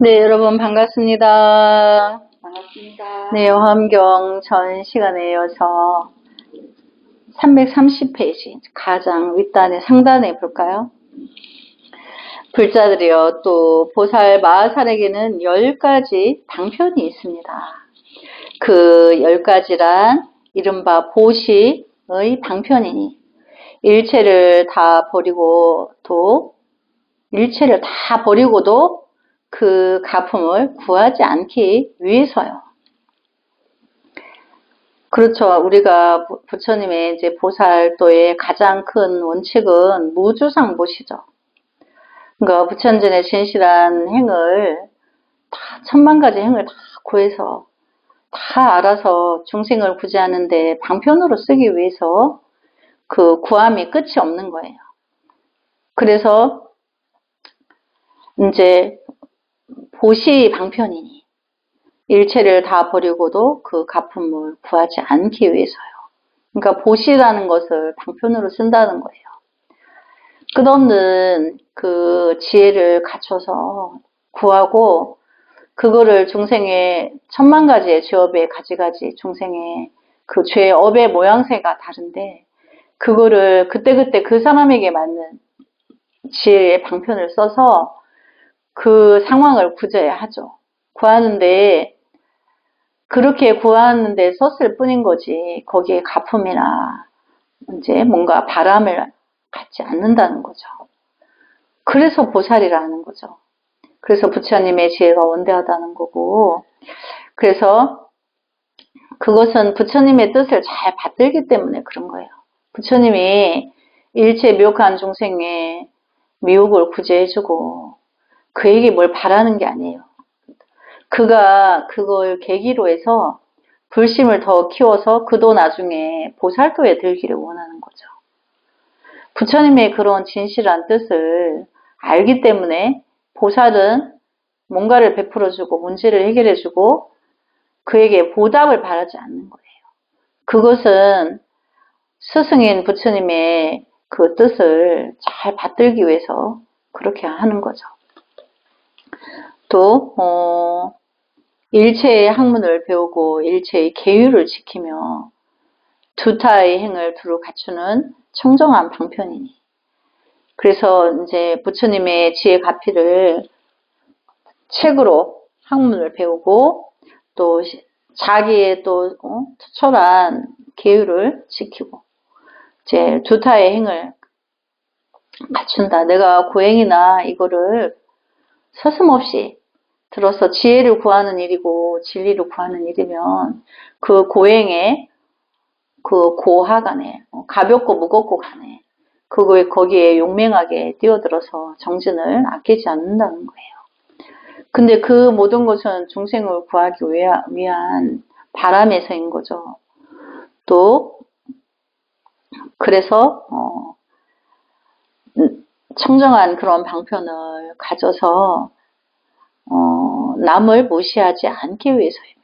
네, 여러분 반갑습니다. 반갑습니다. 네, 화엄경 전 시간에 이어서 330페이지 가장 윗단에 상단에 볼까요? 불자들이여 또 보살 마하살에게는 10가지 방편이 있습니다. 그 10가지란 이른바 보시의 방편이니 일체를 다 버리고도 그 가품을 구하지 않기 위해서요. 그렇죠. 우리가 부처님의 이제 보살도의 가장 큰 원칙은 무주상보시죠. 그러니까 부처님의 진실한 행을 다 천만 가지 행을 다 구해서 다 알아서 중생을 구제하는데 방편으로 쓰기 위해서 그 구함이 끝이 없는 거예요. 그래서 이제 보시 방편이니 일체를 다 버리고도 그 가품을 구하지 않기 위해서요. 그러니까 보시라는 것을 방편으로 쓴다는 거예요. 끝없는 그 지혜를 갖춰서 구하고 그거를 중생의 천만 가지의 죄업의 가지가지 중생의 그 죄업의 모양새가 다른데 그거를 그때그때 그 사람에게 맞는 지혜의 방편을 써서 그 상황을 구제해야 하죠. 구하는데 그렇게 구하는데 썼을 뿐인 거지 거기에 가품이나 이제 뭔가 바람을 갖지 않는다는 거죠. 그래서 보살이라는 거죠. 그래서 부처님의 지혜가 원대하다는 거고 그래서 그것은 부처님의 뜻을 잘 받들기 때문에 그런 거예요. 부처님이 일체 미혹한 중생의 미혹을 구제해주고 그에게 뭘 바라는 게 아니에요. 그가 그걸 계기로 해서 불심을 더 키워서 그도 나중에 보살도에 들기를 원하는 거죠. 부처님의 그런 진실한 뜻을 알기 때문에 보살은 뭔가를 베풀어주고 문제를 해결해주고 그에게 보답을 바라지 않는 거예요. 그것은 스승인 부처님의 그 뜻을 잘 받들기 위해서 그렇게 하는 거죠. 또 일체의 학문을 배우고 일체의 계율을 지키며 두타의 행을 두루 갖추는 청정한 방편이니. 그래서 이제 부처님의 지혜 가피를 책으로 학문을 배우고 또 자기의 또 처철한 계율을 지키고 이제 두타의 행을 갖춘다. 내가 고행이나 이거를 서슴없이 들어서 지혜를 구하는 일이고 진리를 구하는 일이면 그 고행에 그 고하간에 가볍고 무겁고 간에 거기에 용맹하게 뛰어들어서 정진을 아끼지 않는다는 거예요. 근데 그 모든 것은 중생을 구하기 위한 바람에서인 거죠. 또 그래서 청정한 그런 방편을 가져서 남을 무시하지 않기 위해서이며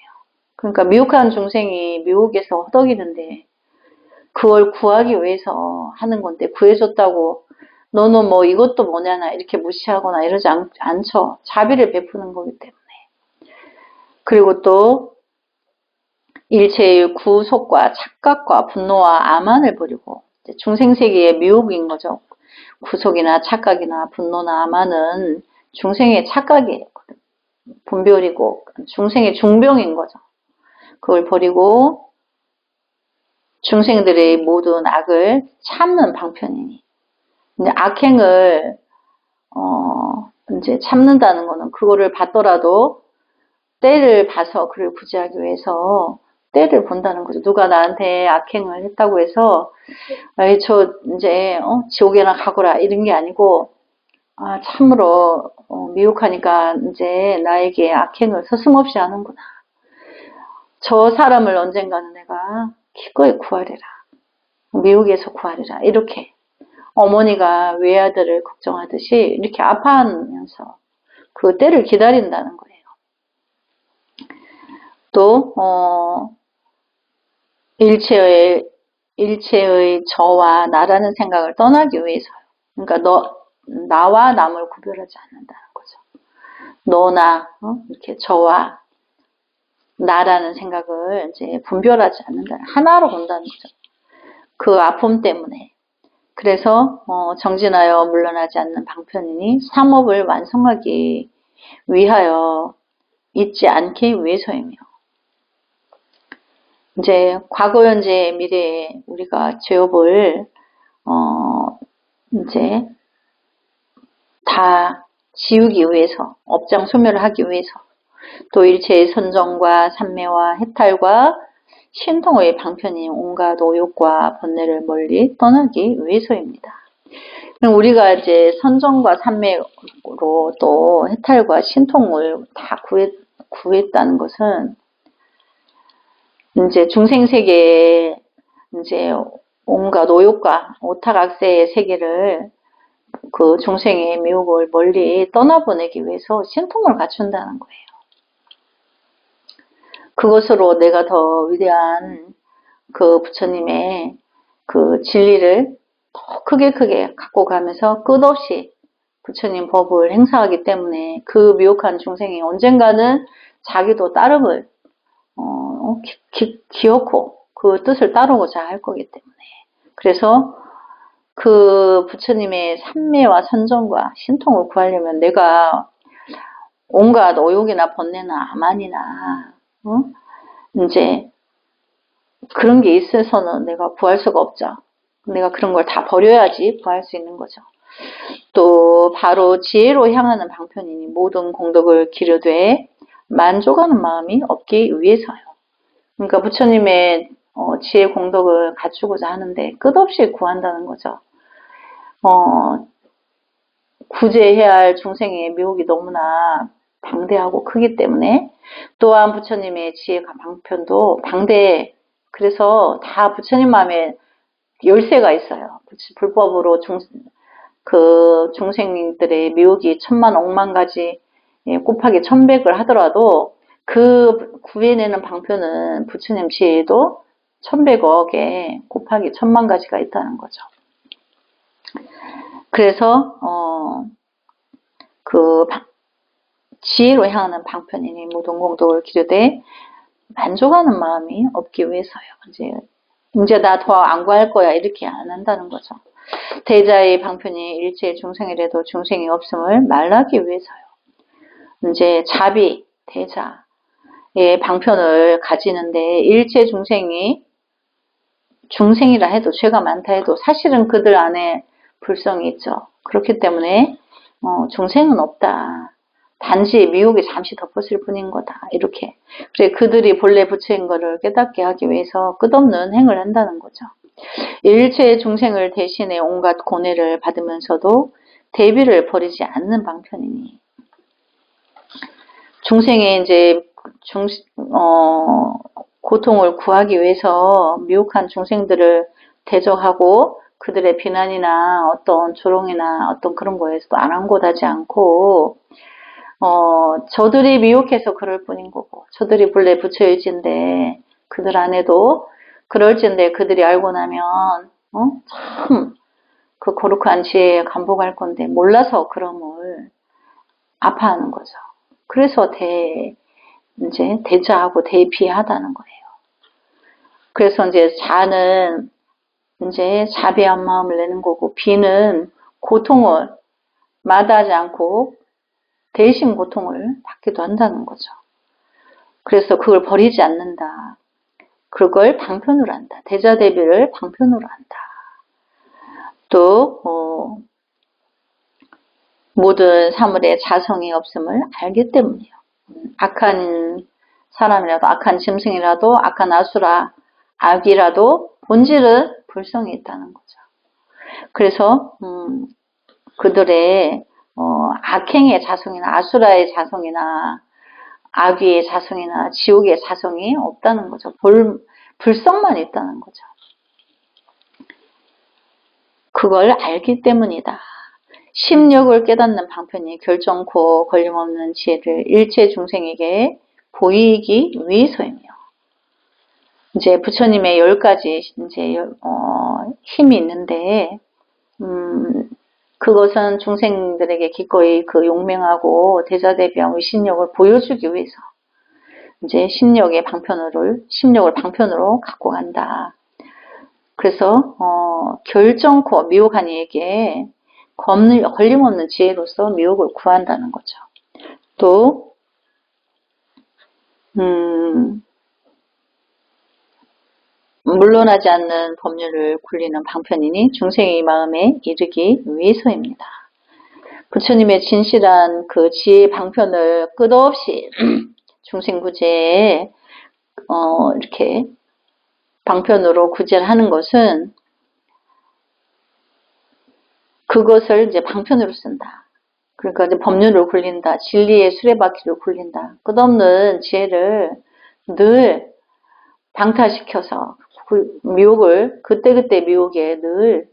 그러니까 미혹한 중생이 미혹에서 허덕이는데 그걸 구하기 위해서 하는 건데 구해줬다고 너는 뭐 이것도 뭐냐나 이렇게 무시하거나 이러지 않죠. 자비를 베푸는 거기 때문에. 그리고 또 일체의 구속과 착각과 분노와 아만을 버리고 중생세계의 미혹인 거죠. 구속이나 착각이나 분노나 아만은 중생의 착각이에요. 분별이고 중생의 중병인 거죠. 그걸 버리고 중생들의 모든 악을 참는 방편이니. 근데 악행을 이제 참는다는 거는 그거를 받더라도 때를 봐서 그를 구제하기 위해서 때를 본다는 거죠. 누가 나한테 악행을 했다고 해서 저 이제 지옥에나 가거라 이런 게 아니고 참으로 미혹하니까 이제 나에게 악행을 서슴없이 하는구나. 저 사람을 언젠가는 내가 기꺼이 구하리라. 미혹에서 구하리라. 이렇게 어머니가 외아들을 걱정하듯이 이렇게 아파하면서 그 때를 기다린다는 거예요. 또 일체의 저와 나라는 생각을 떠나기 위해서요. 그러니까 나와 남을 구별하지 않는다는 거죠. 너나 이렇게 저와 나라는 생각을 이제 분별하지 않는다. 하나로 본다는 거죠. 그 아픔 때문에. 그래서 정진하여 물러나지 않는 방편이니 삼업을 완성하기 위하여 잊지 않기 위해서이며, 이제 과거, 현재, 미래에 우리가 죄업을 이제 다 지우기 위해서, 업장 소멸을 하기 위해서, 또 일체의 선정과 삼매와 해탈과 신통의 방편인 온갖 오욕과 번뇌를 멀리 떠나기 위해서입니다. 우리가 이제 선정과 삼매로 또 해탈과 신통을 다 구했다는 것은 이제 중생세계에 이제 온갖 오욕과 오타락세의 세계를 그 중생의 미혹을 멀리 떠나보내기 위해서 신통을 갖춘다는 거예요. 그것으로 내가 더 위대한 그 부처님의 그 진리를 더 크게 갖고 가면서 끝없이 부처님 법을 행사하기 때문에 그 미혹한 중생이 언젠가는 자기도 따름을 기어코 그 뜻을 따르고자 할 거기 때문에, 그래서 그 부처님의 삼매와 선정과 신통을 구하려면 내가 온갖 오욕이나 번뇌나 아만이나 이제 그런 게 있어서는 내가 구할 수가 없죠. 내가 그런 걸 다 버려야지 구할 수 있는 거죠. 또 바로 지혜로 향하는 방편이니 모든 공덕을 기르되 만족하는 마음이 없기 위해서요. 그러니까 부처님의 지혜 공덕을 갖추고자 하는데 끝없이 구한다는 거죠. 구제해야 할 중생의 미혹이 너무나 방대하고 크기 때문에, 또한 부처님의 지혜가 방편도 방대해. 그래서 다 부처님 마음에 열쇠가 있어요. 불법으로 중생들의 미혹이 천만 억만 가지 곱하기 1100을 하더라도 그 구해내는 방편은 부처님 지혜도 1100억에 곱하기 1000만 가지가 있다는 거죠. 그래서 그 지혜로 향하는 방편이니 모든 공덕을 기르되 만족하는 마음이 없기 위해서요. 이제 나 더 안 구할 거야 이렇게 안 한다는 거죠. 대자의 방편이 일체 중생이라도 중생이 없음을 말하기 위해서요. 이제 자비, 대자의 방편을 가지는데 일체 중생이라 해도 죄가 많다 해도 사실은 그들 안에 불성이 있죠. 그렇기 때문에 중생은 없다. 단지 미혹이 잠시 덮었을 뿐인 거다. 이렇게. 그래 그들이 본래 부처인 것을 깨닫게 하기 위해서 끝없는 행을 한다는 거죠. 일체의 중생을 대신해 온갖 고뇌를 받으면서도 대비를 버리지 않는 방편이니, 중생의 이제 고통을 구하기 위해서 미혹한 중생들을 대적하고 그들의 비난이나 어떤 조롱이나 어떤 그런 거에서도 아랑곳하지 않고 저들이 미혹해서 그럴 뿐인 거고, 저들이 본래 부처일진데 그들 안에도 그럴진데 그들이 알고 나면 참 그 거룩한 지혜에 감복할 건데 몰라서 그럼을 아파하는 거죠. 그래서 이제 대자하고 대비하다는 거예요. 그래서 이제 자는 이제 자비한 마음을 내는 거고, 비는 고통을 마다하지 않고 대신 고통을 받기도 한다는 거죠. 그래서 그걸 버리지 않는다. 그걸 방편으로 한다. 대자 대비를 방편으로 한다. 또 모든 사물에 자성이 없음을 알기 때문이에요. 악한 사람이라도 악한 짐승이라도 악한 아수라 악이라도 본질은 불성이 있다는 거죠. 그래서 그들의 악행의 자성이나 아수라의 자성이나 악귀의 자성이나 지옥의 자성이 없다는 거죠. 불성만 있다는 거죠. 그걸 알기 때문이다. 심력을 깨닫는 방편이 결정코 걸림없는 지혜를 일체 중생에게 보이기 위해서이며, 이제 부처님의 10가지 이제 힘이 있는데 그것은 중생들에게 기꺼이 그 용맹하고 대자대비한 의신력을 보여주기 위해서 이제 심력을 방편으로 갖고 간다. 그래서 결정코 미혹한 이에게 걸림없는 지혜로서 미혹을 구한다는 거죠. 또 물러나지 않는 법률을 굴리는 방편이니 중생의 마음에 이르기 위해서입니다. 부처님의 진실한 그 지혜 방편을 끝없이 중생구제에 이렇게 방편으로 구제를 하는 것은 그것을 이제 방편으로 쓴다. 그러니까 이제 법률을 굴린다. 진리의 수레바퀴를 굴린다. 끝없는 지혜를 늘 방타시켜서 미혹을 그때그때 미혹에 늘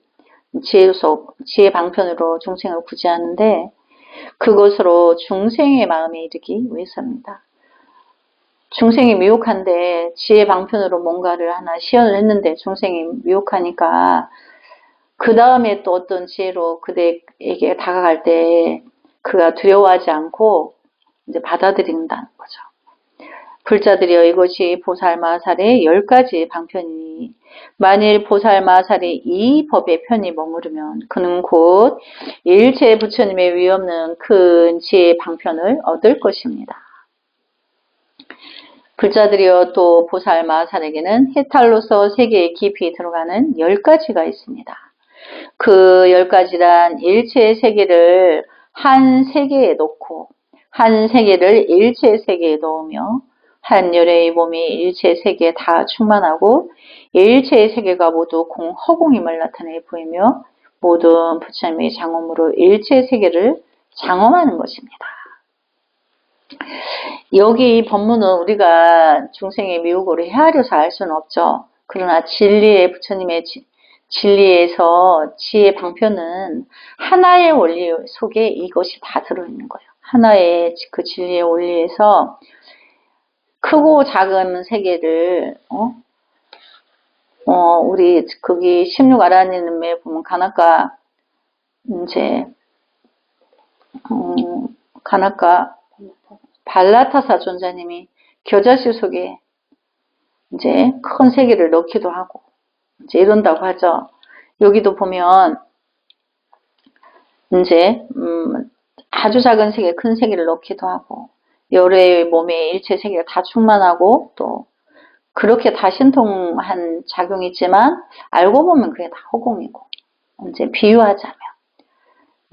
지혜 방편으로 중생을 구제하는데 그것으로 중생의 마음에 이르기 위해서입니다. 중생이 미혹한데 지혜 방편으로 뭔가를 하나 시연을 했는데 중생이 미혹하니까 그 다음에 또 어떤 지혜로 그대에게 다가갈 때 그가 두려워하지 않고 이제 받아들인다는 거죠. 불자들이여 이것이 보살마살의 10가지 방편이니 만일 보살마살이 이 법의 편이 머무르면 그는 곧 일체 부처님의 위없는 큰 지혜의 방편을 얻을 것입니다. 불자들이여 또 보살마살에게는 해탈로서 세계에 깊이 들어가는 10가지가 있습니다. 그 10가지란 일체의 세계를 한 세계에 놓고 한 세계를 일체의 세계에 넣으며 한 열애의 몸이 일체의 세계에 다 충만하고 일체의 세계가 모두 허공임을 나타내 보이며 모든 부처님의 장엄으로 일체의 세계를 장엄하는 것입니다. 여기 이 법문은 우리가 중생의 미혹으로 헤아려서 알 수는 없죠. 그러나 진리의 부처님의 진리에서 지혜 방편은 하나의 원리 속에 이것이 다 들어있는 거예요. 하나의 그 진리의 원리에서 크고 작은 세계를 우리 거기 16아라니즘에 보면 가나카 이제 가나카 발라타사 존자님이 겨자씨 속에 이제 큰 세계를 넣기도 하고 이제 이런다고 하죠. 여기도 보면 이제 아주 작은 세계, 큰 세계를 넣기도 하고 열의 몸에 일체 세계가 다 충만하고 또 그렇게 다 신통한 작용이 있지만 알고 보면 그게 다 허공이고 이제 비유하자면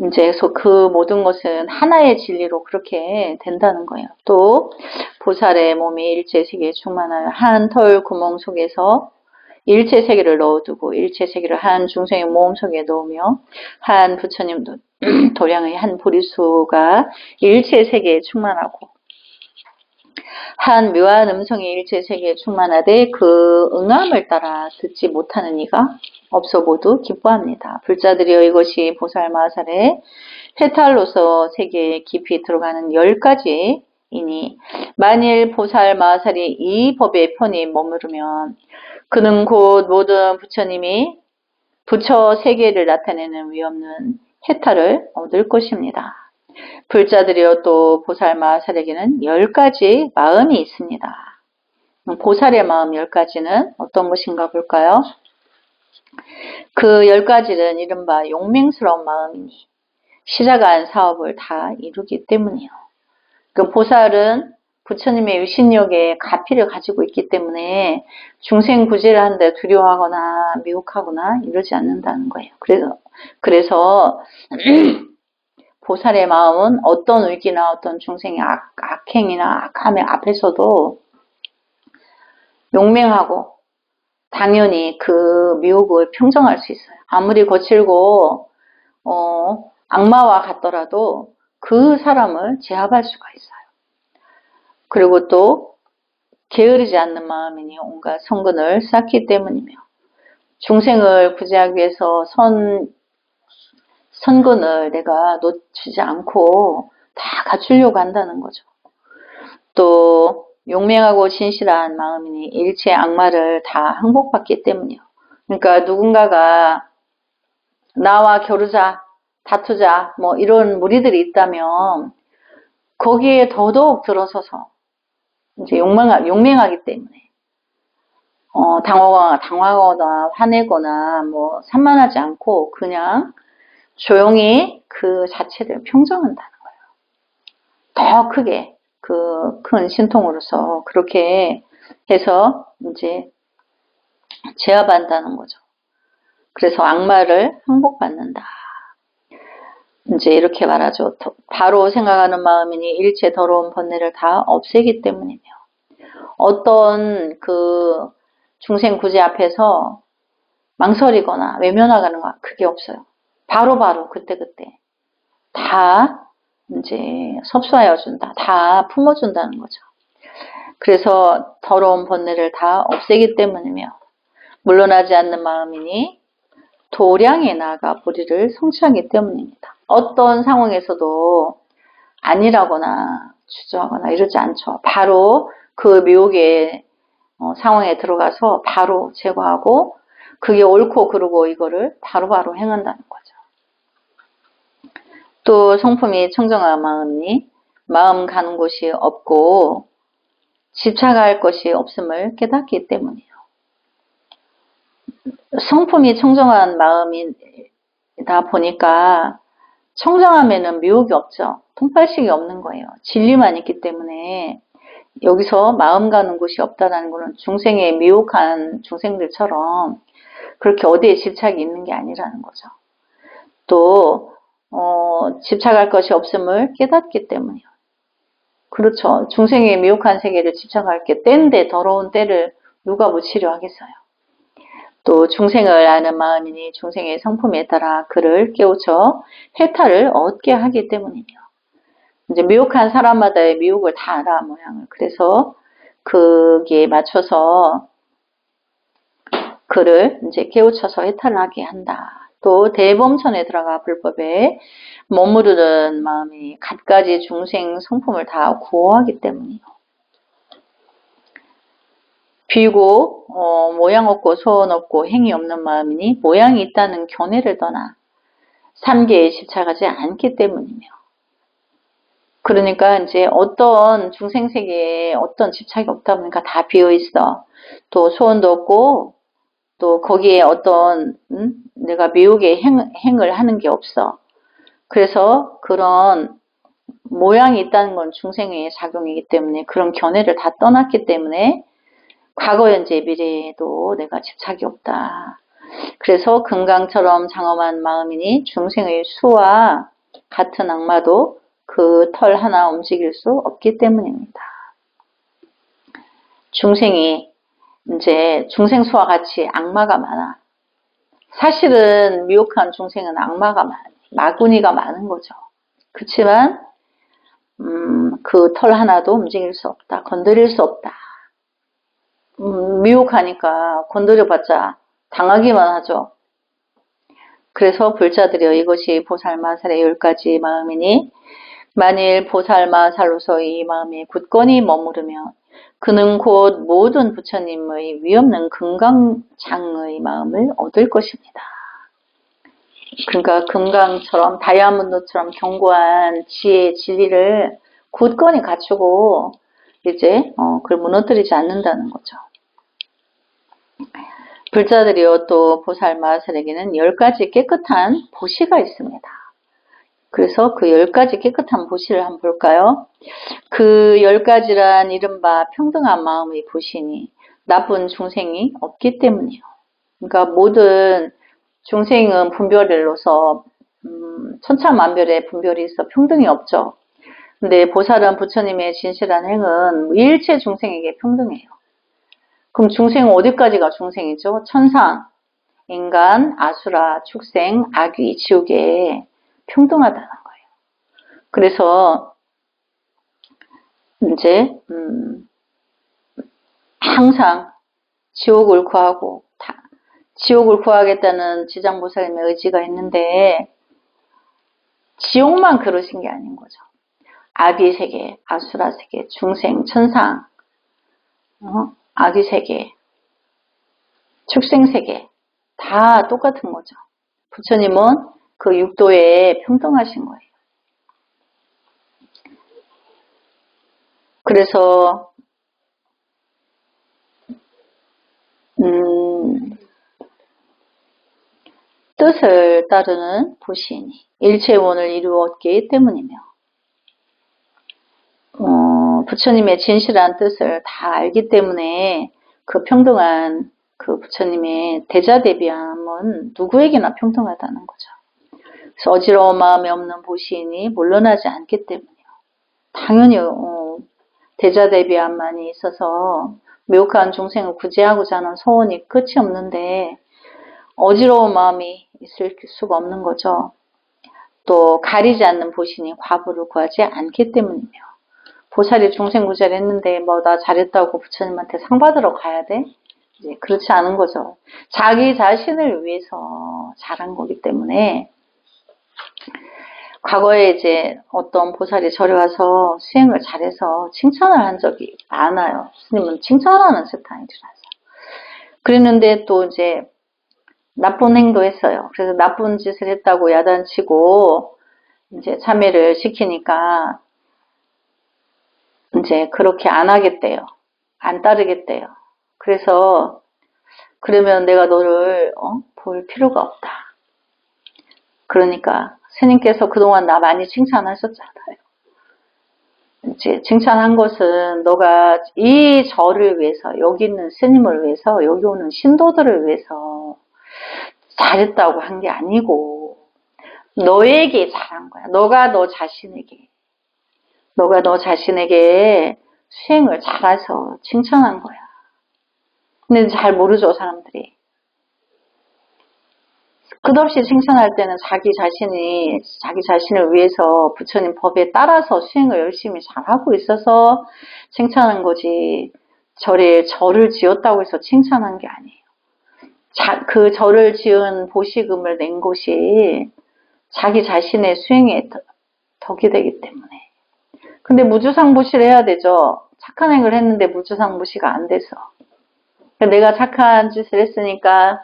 이제 그래서 그 모든 것은 하나의 진리로 그렇게 된다는 거예요. 또 보살의 몸이 일체 세계에 충만하여 한 털 구멍 속에서 일체 세계를 넣어두고 일체 세계를 한 중생의 몸 속에 넣으며 한 부처님 도량의 한 보리수가 일체 세계에 충만하고 한 묘한 음성이 일체 세계에 충만하되 그 응함을 따라 듣지 못하는 이가 없어 모두 기뻐합니다. 불자들이여 이것이 보살마살의 해탈로서 세계에 깊이 들어가는 10가지이니 만일 보살마살이 이 법의 편이 머무르면 그는 곧 모든 부처님이 부처 세계를 나타내는 위없는 해탈을 얻을 것입니다. 불자들이여 또 보살마살에게는 10가지 마음이 있습니다. 보살의 마음 10가지는 어떤 것인가 볼까요? 그 10가지는 이른바 용맹스러운 마음이니 시작한 사업을 다 이루기 때문이요. 그 보살은 부처님의 유신력에 가피를 가지고 있기 때문에 중생 구제를 하는데 두려워하거나 미혹하거나 이러지 않는다는 거예요. 그래서 보살의 마음은 어떤 위기나 어떤 중생의 악행이나 악함의 앞에서도 용맹하고 당연히 그 미혹을 평정할 수 있어요. 아무리 거칠고 악마와 같더라도 그 사람을 제압할 수가 있어요. 그리고 또 게으르지 않는 마음이니 온갖 선근을 쌓기 때문이며 중생을 구제하기 위해서 선근을 내가 놓치지 않고 다 갖추려고 한다는 거죠. 또 용맹하고 진실한 마음이니 일체 악마를 다 항복받기 때문이요. 그러니까 누군가가 나와 겨루자 다투자, 뭐 이런 무리들이 있다면 거기에 더더욱 들어서서 이제 용맹하기 때문에 당황하거나 화내거나 뭐 산만하지 않고 그냥 조용히 그 자체를 평정한다는 거예요. 더 크게 그 큰 신통으로서 그렇게 해서 이제 제압한다는 거죠. 그래서 악마를 항복받는다. 이제 이렇게 말하죠. 바로 생각하는 마음이니 일체 더러운 번뇌를 다 없애기 때문이며 어떤 그 중생 구제 앞에서 망설이거나 외면하는 거 그게 없어요. 바로바로 그때그때 다 이제 섭수하여 준다. 다 품어준다는 거죠. 그래서 더러운 번뇌를 다 없애기 때문이며 물러나지 않는 마음이니 도량에 나아가 보리를 성취하기 때문입니다. 어떤 상황에서도 아니라거나 주저하거나 이러지 않죠. 바로 그 미혹의 상황에 들어가서 바로 제거하고 그게 옳고 그르고 이거를 바로바로 행한다는 거죠. 또 성품이 청정한 마음이니 마음 가는 곳이 없고 집착할 것이 없음을 깨닫기 때문이에요. 성품이 청정한 마음이다 보니까 청정함에는 미혹이 없죠. 통팔식이 없는 거예요. 진리만 있기 때문에 여기서 마음 가는 곳이 없다는 것은 중생의 미혹한 중생들처럼 그렇게 어디에 집착이 있는 게 아니라는 거죠. 또 집착할 것이 없음을 깨닫기 때문이요. 그렇죠. 중생의 미혹한 세계를 집착할 게 때인데 더러운 때를 누가 묻히려 하겠어요. 또 중생을 아는 마음이니 중생의 성품에 따라 그를 깨우쳐 해탈을 얻게 하기 때문이며 이제 미혹한 사람마다의 미혹을 다 알아 모양을. 그래서 거기에 맞춰서 그를 이제 깨우쳐서 해탈하게 한다. 또 대범천에 들어가 불법에 머무르는 마음이 갖가지 중생 성품을 다 구호하기 때문이요. 비고 모양 없고 소원 없고 행위 없는 마음이니 모양이 있다는 견해를 떠나 삼계에 집착하지 않기 때문이며 그러니까 이제 어떤 중생세계에 어떤 집착이 없다 보니까 다 비어 있어. 또 소원도 없고 또 거기에 어떤 내가 미혹의 행을 하는 게 없어. 그래서 그런 모양이 있다는 건 중생의 작용이기 때문에 그런 견해를 다 떠났기 때문에 과거, 현재, 미래에도 내가 집착이 없다. 그래서 금강처럼 장엄한 마음이니 중생의 수와 같은 악마도 그 털 하나 움직일 수 없기 때문입니다. 중생이 이제 중생수와 같이 악마가 많아. 사실은 미혹한 중생은 악마가 마구니가 많은 거죠. 그렇지만 그 털 하나도 움직일 수 없다. 건드릴 수 없다. 미혹하니까 건드려봤자 당하기만 하죠. 그래서 불자들여 이것이 보살마살의 10가지 마음이니 만일 보살마살로서 이 마음에 굳건히 머무르면 그는 곧 모든 부처님의 위없는 금강장의 마음을 얻을 것입니다. 그러니까 금강처럼 다이아몬드처럼 견고한 지혜, 진리를 굳건히 갖추고 이제 그걸 무너뜨리지 않는다는 거죠. 불자들이요 또 보살마살에게는 10가지 깨끗한 보시가 있습니다. 그래서 그 10가지 깨끗한 보시를 한번 볼까요? 그 10가지란 이른바 평등한 마음의 보시니 나쁜 중생이 없기 때문이요. 그러니까 모든 중생은 분별로서 천차만별의 분별이 있어 평등이 없죠. 근데 보살은 부처님의 진실한 행은 일체 중생에게 평등해요. 그럼 중생은 어디까지가 중생이죠? 천상, 인간, 아수라, 축생, 악귀, 지옥에 평등하다는 거예요. 그래서 이제 항상 지옥을 구하고 지옥을 구하겠다는 지장보살님의 의지가 있는데 지옥만 그러신 게 아닌 거죠. 악귀 세계, 아수라 세계, 중생, 천상, 악귀 세계, 축생 세계 다 똑같은 거죠. 부처님은 그 육도에 평등하신 거예요. 그래서 뜻을 따르는 보시니 일체원을 이루었기 때문이며 부처님의 진실한 뜻을 다 알기 때문에 그 평등한 그 부처님의 대자대비함은 누구에게나 평등하다는 거죠. 그래서 어지러운 마음이 없는 보시인이 물러나지 않기 때문이요. 당연히 대자대비함만이 있어서 매혹한 중생을 구제하고자 하는 소원이 끝이 없는데 어지러운 마음이 있을 수가 없는 거죠. 또 가리지 않는 보시인이 과부를 구하지 않기 때문이며 보살이 중생 구제를 했는데 뭐 나 잘했다고 부처님한테 상 받으러 가야 돼? 이제 그렇지 않은 거죠. 자기 자신을 위해서 잘한 거기 때문에 과거에 이제 어떤 보살이 절에 와서 수행을 잘해서 칭찬을 한 적이 많아요. 스님은 칭찬하는 스타일이라서. 그랬는데 또 이제 나쁜 행도 했어요. 그래서 나쁜 짓을 했다고 야단치고 이제 참회를 시키니까 이제 그렇게 안 하겠대요. 안 따르겠대요. 그래서 그러면 내가 너를 볼 필요가 없다. 그러니까 스님께서 그동안 나 많이 칭찬하셨잖아요. 이제 칭찬한 것은 너가 이 절을 위해서, 여기 있는 스님을 위해서, 여기 오는 신도들을 위해서 잘했다고 한 게 아니고 너에게 잘한 거야. 너가 너 자신에게 수행을 잘해서 칭찬한 거야. 근데 잘 모르죠, 사람들이. 끝없이 칭찬할 때는 자기 자신을 위해서 부처님 법에 따라서 수행을 열심히 잘하고 있어서 칭찬한 거지, 절을 지었다고 해서 칭찬한 게 아니에요. 그 절을 지은 보시금을 낸 것이 자기 자신의 수행에 덕이 되기 때문에. 근데 무주상부시를 해야 되죠. 착한 행을 했는데 무주상부시가 안 돼서. 내가 착한 짓을 했으니까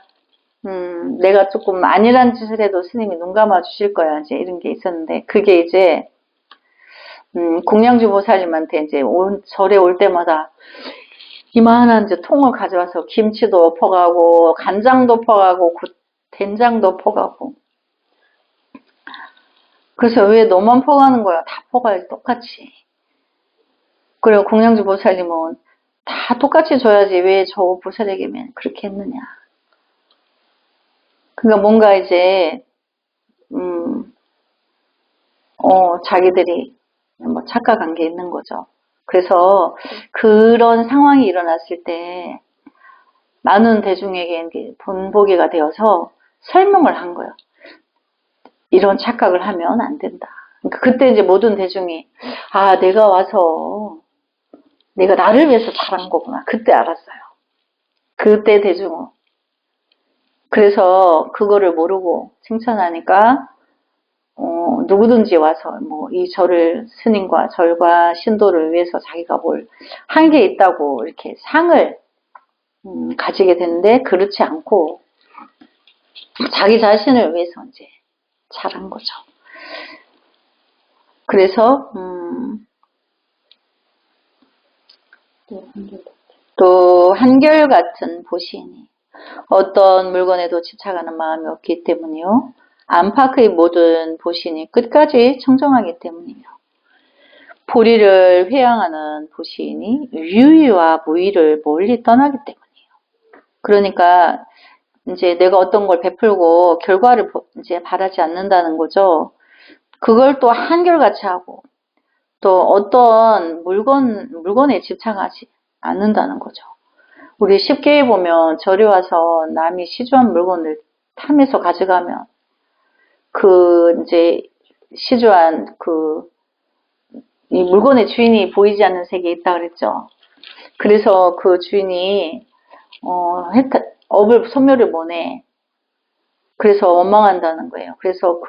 내가 조금 아니란 짓을 해도 스님이 눈 감아 주실 거야. 이제 이런 게 있었는데, 그게 이제, 공양주 보살님한테 이제 절에 올 때마다 이만한 이제 통을 가져와서 김치도 퍼가고, 간장도 퍼가고, 된장도 퍼가고. 그래서 왜 너만 퍼가는 거야? 다 퍼가야지, 똑같이. 그리고 공양주 보살님은 다 똑같이 줘야지 왜 저 보살에게만 그렇게 했느냐. 그러니까 뭔가 이제 자기들이 뭐 착각한 게 있는 거죠. 그래서 그런 상황이 일어났을 때 많은 대중에게 본보기가 되어서 설명을 한 거예요. 이런 착각을 하면 안 된다. 그러니까 그때 이제 모든 대중이 내가 와서 내가 나를 위해서 잘한 거구나. 그때 알았어요. 그때 대중은. 그래서 그거를 모르고 칭찬하니까 누구든지 와서 뭐 이 절을 스님과 절과 신도를 위해서 자기가 뭘 한 게 있다고 이렇게 상을 가지게 되는데, 그렇지 않고 자기 자신을 위해서 이제 잘한 거죠. 그래서 또 한결같은 보시니 어떤 물건에도 집착하는 마음이 없기 때문이요. 안팎의 모든 보시니 끝까지 청정하기 때문이며, 보리를 회양하는 보시니 유의와 무의를 멀리 떠나기 때문이에요. 그러니까 이제 내가 어떤 걸 베풀고 결과를 이제 바라지 않는다는 거죠. 그걸 또 한결같이 하고, 또 어떤 물건에 집착하지 않는다는 거죠. 우리 쉽게 보면 절에 와서 남이 시주한 물건을 탐해서 가져가면 이제 시주한 이 물건의 주인이 보이지 않는 세계에 있다 그랬죠. 그래서 그 주인이 소멸을 못해. 그래서 원망한다는 거예요. 그래서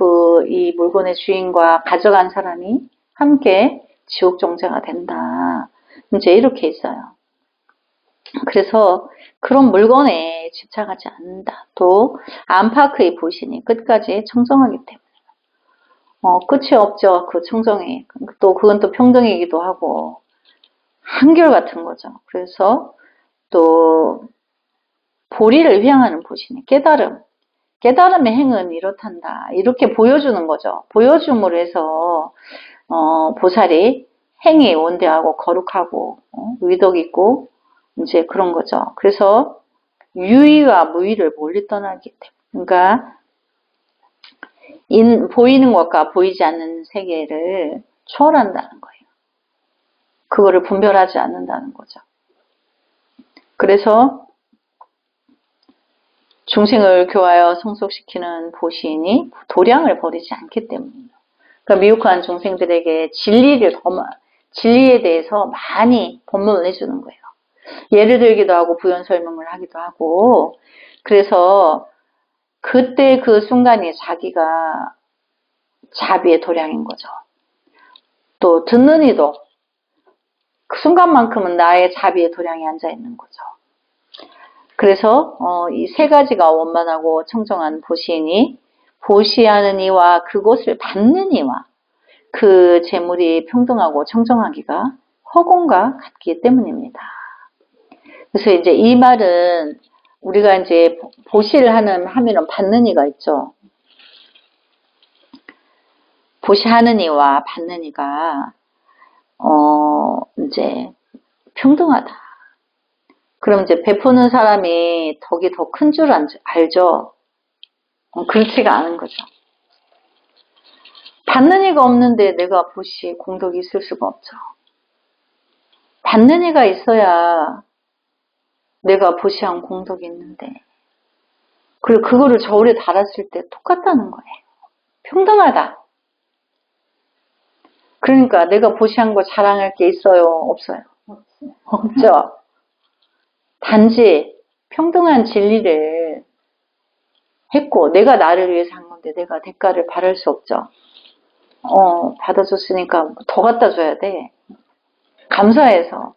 이 물건의 주인과 가져간 사람이 함께 지옥 정자가 된다. 이제 이렇게 있어요. 그래서 그런 물건에 집착하지 않는다. 또 안팎의 보신이 끝까지 청정하기 때문에 끝이 없죠. 그 청정이. 또 그건 또 평등이기도 하고 한결같은 거죠. 그래서 또 보리를 휘양하는 보신이 깨달음의 행은 이렇단다. 이렇게 보여주는 거죠. 보여줌으로 해서 보살이 행이 원대하고 거룩하고 의덕 있고 이제 그런 거죠. 그래서 유의와 무의를 멀리 떠나기 때문에 그러니까 보이는 것과 보이지 않는 세계를 초월한다는 거예요. 그거를 분별하지 않는다는 거죠. 그래서 중생을 교화하여 성속시키는 보시인이 도량을 버리지 않기 때문이에요. 그러니까 미혹한 중생들에게 진리에 대해서 많이 법문을 해주는 거예요. 예를 들기도 하고 부연 설명을 하기도 하고 그래서 그때 그 순간이 자기가 자비의 도량인 거죠. 또 듣는 이도 그 순간만큼은 나의 자비의 도량이 앉아 있는 거죠. 그래서 이 세 가지가 원만하고 청정한 보시인이 보시하는 이와 그것을 받는 이와 그 재물이 평등하고 청정하기가 허공과 같기 때문입니다. 그래서 이제 이 말은 우리가 이제 보시를 하면은 받는 이가 있죠. 보시하는 이와 받는 이가 이제 평등하다. 그럼 이제 베푸는 사람이 덕이 더 큰 줄 알죠. 그렇지가 않은 거죠. 받는 이가 없는데 내가 보시 공덕이 있을 수가 없죠. 받는 이가 있어야 내가 보시한 공덕이 있는데 그리고 그거를 저울에 달았을 때 똑같다는 거예요. 평등하다. 그러니까 내가 보시한 거 자랑할 게 있어요? 없어요? 없죠. 단지 평등한 진리를 했고 내가 나를 위해서 한 건데 내가 대가를 바랄 수 없죠. 받아줬으니까 더 갖다 줘야 돼. 감사해서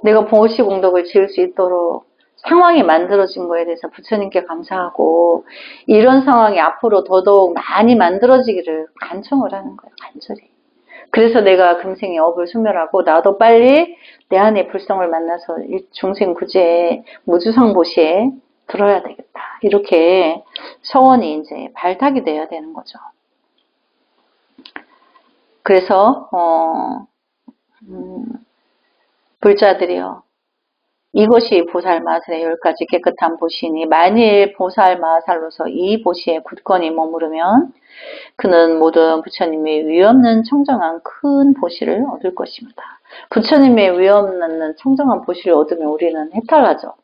내가 보시 공덕을 지을 수 있도록 상황이 만들어진 거에 대해서 부처님께 감사하고 이런 상황이 앞으로 더더욱 많이 만들어지기를 간청을 하는 거예요. 간절히. 그래서 내가 금생에 업을 소멸하고 나도 빨리 내 안의 불성을 만나서 중생 구제에 무주상보시에 들어야 되겠다. 이렇게 서원이 이제 발탁이 돼야 되는 거죠. 그래서 불자들이요. 이것이 보살마살의 10가지 깨끗한 보시니 만일 보살마살로서 이 보시에 굳건히 머무르면 그는 모든 부처님의 위없는 청정한 큰 보시를 얻을 것입니다. 부처님의 위없는 청정한 보시를 얻으면 우리는 해탈하죠.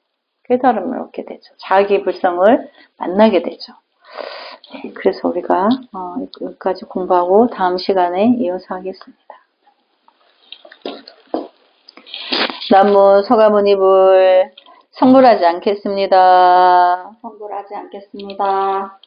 깨달음을 얻게 되죠. 자기 불성을 만나게 되죠. 네, 그래서 우리가 여기까지 공부하고 다음 시간에 이어서 하겠습니다. 남무 서가모니불 성불하지 않겠습니다. 성불하지 않겠습니다.